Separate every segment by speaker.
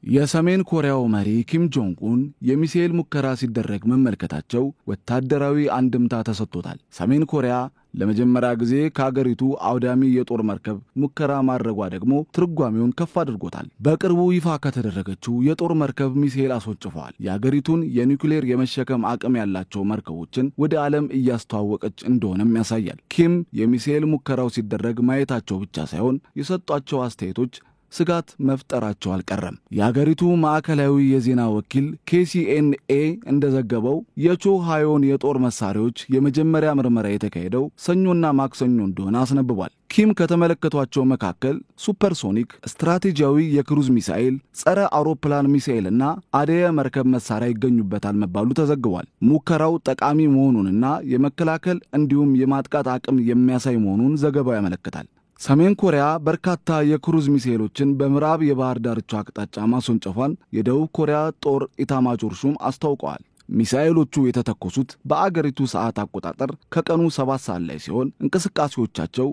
Speaker 1: የሰሜን ኮሪያው መሪ ኪም ጆንግ ኡን የሚሳኤል ሙከራ ሲደረግ መመልከታቸው ወታደራዊ አንድምታ ተሰጥቶታል። ሰሜን ኮሪያ ለመጀመሪያ ጊዜ ከሀገሪቱ አውዳሚ የጦር መርከብ ሙከራ ማድረጓ ደግሞ ትርጓሜውን ከፍ አድርጎታል። በቅርቡ ይፋ ከተደረገችው የጦር መርከብ ሚሳኤል አስወንጭፈዋል። የሀገሪቱን የኒውክሌር የመሸከም አቅም ያላቸው መርከቦችን ወደ ዓለም እያስተዋወቀች እንደሆነም ያሳያል። ኪም የሚሳኤል ሙከራው ሲደረግ ማየታቸው ብቻ ሳይሆን የሰጧቸው አስተያየቶች ስጋት መፍጠራቸው አልቀረም። የሀገሪቱ ማዕከላዊ የዜና ወኪል KCNA እንደዘገበው የቾ ሃዮን የጦር መሳሪያዎች የመጀመሪያ ምርመራ የተካሄደው ሰኞና ማክሰኞ እንደሆነ አስነብቧል። ኪም ከተመለከቷቸው መካከል ሱፐርሶኒክ ስትራቴጂያዊ የክሩዝ ሚሳኤል፣ ጸረ አውሮፕላን ሚሳኤልና አደየ መርከብ መሳሪያ ይገኙበታል መባሉ ተዘግቧል። ሙከራው ጠቃሚ መሆኑንና የመከላከል እንዲሁም የማጥቃት አቅም የሚያሳይ መሆኑን ዘገባው ያመለክታል። ሰሜን ኮሪያ በርካታ የክሩዝ ሚሳኤሎችን በምዕራብ የባህር ዳርቻ አቅጣጫ ማስወንጨፏን የደቡብ ኮሪያ ጦር ኢታማጆር ሹም አስታውቀዋል። ሚሳኤሎቹ የተተኮሱት በአገሪቱ ሰዓት አቆጣጠር ከቀኑ 7 ሰዓት ላይ ሲሆን እንቅስቃሴዎቻቸው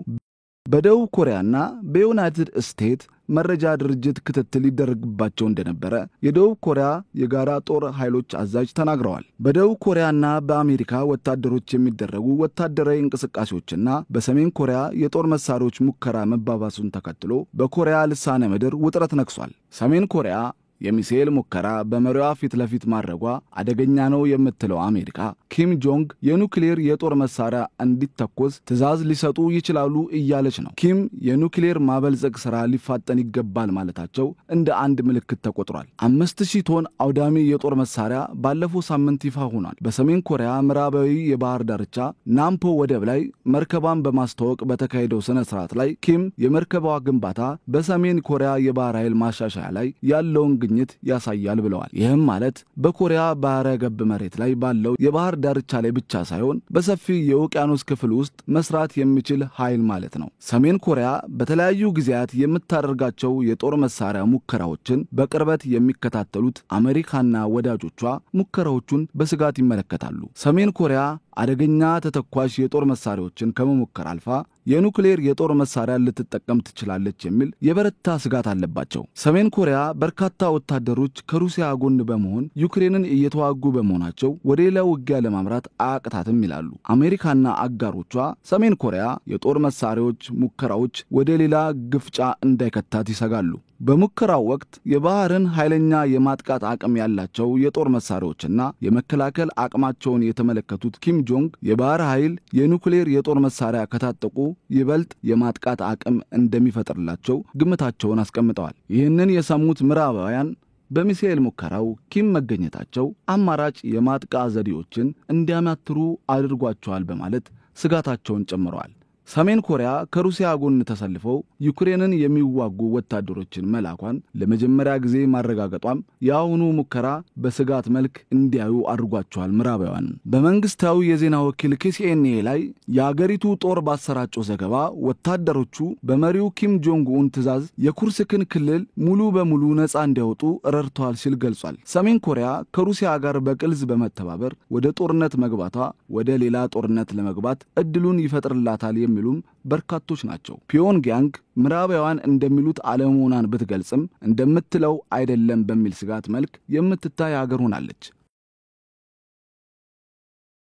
Speaker 1: በደቡብ ኮሪያና በዩናይትድ ስቴትስ መረጃ ድርጅት ክትትል ይደረግባቸው እንደነበረ የደቡብ ኮሪያ የጋራ ጦር ኃይሎች አዛዥ ተናግረዋል። በደቡብ ኮሪያና በአሜሪካ ወታደሮች የሚደረጉ ወታደራዊ እንቅስቃሴዎችና በሰሜን ኮሪያ የጦር መሳሪያዎች ሙከራ መባባሱን ተከትሎ በኮሪያ ልሳነ ምድር ውጥረት ነግሷል። ሰሜን ኮሪያ የሚሳኤል ሙከራ በመሪዋ ፊት ለፊት ማድረጓ አደገኛ ነው የምትለው አሜሪካ ኪም ጆንግ የኒውክሌር የጦር መሳሪያ እንዲተኮስ ትዕዛዝ ሊሰጡ ይችላሉ እያለች ነው። ኪም የኒውክሌር ማበልጸግ ሥራ ሊፋጠን ይገባል ማለታቸው እንደ አንድ ምልክት ተቆጥሯል። 5000 ቶን አውዳሚ የጦር መሳሪያ ባለፈው ሳምንት ይፋ ሆኗል። በሰሜን ኮሪያ ምዕራባዊ የባህር ዳርቻ ናምፖ ወደብ ላይ መርከቧን በማስተዋወቅ በተካሄደው ስነ ስርዓት ላይ ኪም የመርከቧ ግንባታ በሰሜን ኮሪያ የባህር ኃይል ማሻሻያ ላይ ያለውን ግኝት ያሳያል ብለዋል። ይህም ማለት በኮሪያ ባህረ ገብ መሬት ላይ ባለው የባህር ዳርቻ ላይ ብቻ ሳይሆን በሰፊ የውቅያኖስ ክፍል ውስጥ መስራት የሚችል ኃይል ማለት ነው። ሰሜን ኮሪያ በተለያዩ ጊዜያት የምታደርጋቸው የጦር መሳሪያ ሙከራዎችን በቅርበት የሚከታተሉት አሜሪካና ወዳጆቿ ሙከራዎቹን በስጋት ይመለከታሉ። ሰሜን ኮሪያ አደገኛ ተተኳሽ የጦር መሳሪያዎችን ከመሞከር አልፋ የኒውክሌር የጦር መሳሪያ ልትጠቀም ትችላለች የሚል የበረታ ስጋት አለባቸው። ሰሜን ኮሪያ በርካታ ወታደሮች ከሩሲያ ጎን በመሆን ዩክሬንን እየተዋጉ በመሆናቸው ወደ ሌላ ውጊያ ለማምራት አያቅታትም ይላሉ። አሜሪካና አጋሮቿ ሰሜን ኮሪያ የጦር መሳሪያዎች ሙከራዎች ወደ ሌላ ግፍጫ እንዳይከታት ይሰጋሉ። በሙከራው ወቅት የባህርን ኃይለኛ የማጥቃት አቅም ያላቸው የጦር መሳሪያዎችና የመከላከል አቅማቸውን የተመለከቱት ኪም ጆንግ የባህር ኃይል የኒውክሌር የጦር መሳሪያ ከታጠቁ ይበልጥ የማጥቃት አቅም እንደሚፈጥርላቸው ግምታቸውን አስቀምጠዋል። ይህንን የሰሙት ምዕራባውያን በሚሳኤል ሙከራው ኪም መገኘታቸው አማራጭ የማጥቃት ዘዴዎችን እንዲያማትሩ አድርጓቸዋል በማለት ስጋታቸውን ጨምረዋል። ሰሜን ኮሪያ ከሩሲያ ጎን ተሰልፈው ዩክሬንን የሚዋጉ ወታደሮችን መላኳን ለመጀመሪያ ጊዜ ማረጋገጧም የአሁኑ ሙከራ በስጋት መልክ እንዲያዩ አድርጓቸዋል ምዕራባውያን። በመንግስታዊ የዜና ወኪል KCNA ላይ የአገሪቱ ጦር ባሰራጨው ዘገባ ወታደሮቹ በመሪው ኪም ጆንግ ኡን ትዕዛዝ የኩርስክን ክልል ሙሉ በሙሉ ነፃ እንዲያወጡ ረድተዋል ሲል ገልጿል። ሰሜን ኮሪያ ከሩሲያ ጋር በቅልዝ በመተባበር ወደ ጦርነት መግባቷ ወደ ሌላ ጦርነት ለመግባት እድሉን ይፈጥርላታል የሚሉም በርካቶች ናቸው። ፒዮንግያንግ ምዕራባውያን እንደሚሉት አለመሆኗን ብትገልጽም እንደምትለው አይደለም በሚል ስጋት መልክ የምትታይ ሀገር ሆናለች።